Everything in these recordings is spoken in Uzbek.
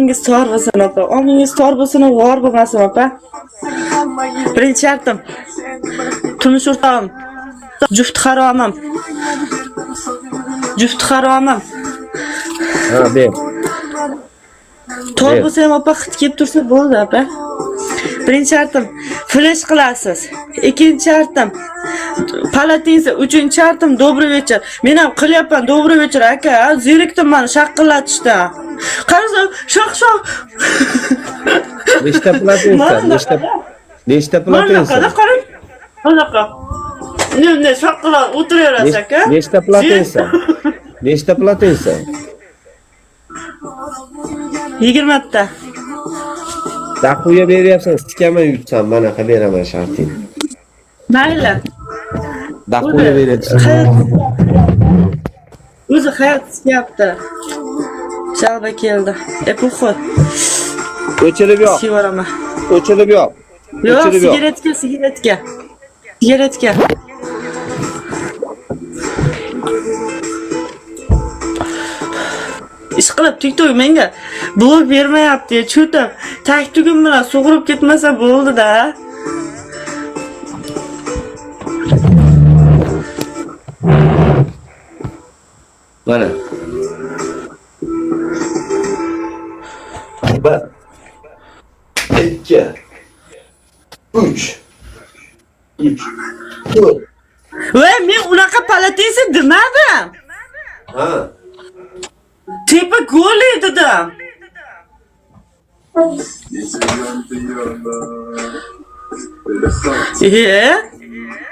omingiz tor bo'lsin opa. Omingiz tor bo'lsin, g'or bo'lmasin opa. Birinchi shartim. Turmush o'rtog'im. Juft haromim. Juft haromim. Ha, ber. Tor bo'lsa ham opa xit kelib tursa bo'ldi opa. Birinchi shartim flash qilasiz. Ikkinchi shartim palatinsa, uchinchi shartim добрый вечер. Men ham qilyapman добрый вечер aka. Zerikdim meni shaqillatishdan. Qarasa shoq. Nechta platinsan? Nechta platinsan? Qarang. Qanaqa? Ne shaqillat o'tiraverasiz aka. Nechta platinsan? Nechta platinsan? 20 ta. Daquya beryapsan, sikaman yutsam, manaqa beraman shartingni. Mayli. Daquya beryapsan. O'zi hayot yapti. Shalba keldi. Puxo. O'chirib yo'q. Sivarama. O'chirib yo'q. Yo'q, sigaretga. Ish qilib TikTok menga blog bermayapti. Cho'tib, tak tugim bilan sug'urib ketmasa bo'ldi-da. Mana. Bir, 2, 3, 4. Voy, men unaqa palatinsa demadim. Ha. Tepa goli dedim.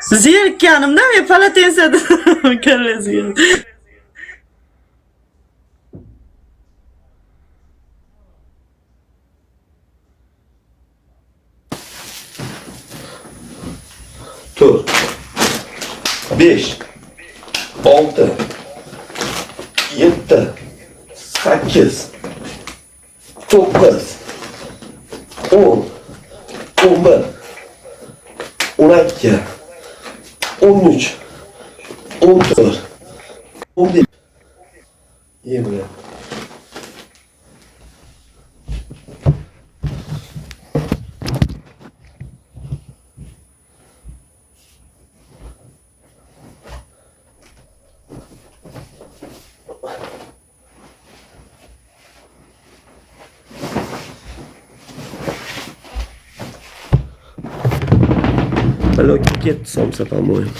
Zerikkanimda men palatinsa dedim. Kallasiga. Tur. 5, 6, 7, 8, 9, 10, 11, 12, 13, 14, 15. Yemin. Блоки кетти somsa, по-моему.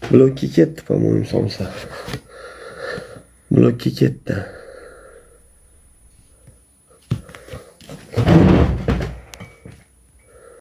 Блоки кетти, по-моему, somsa. Блоки кетти.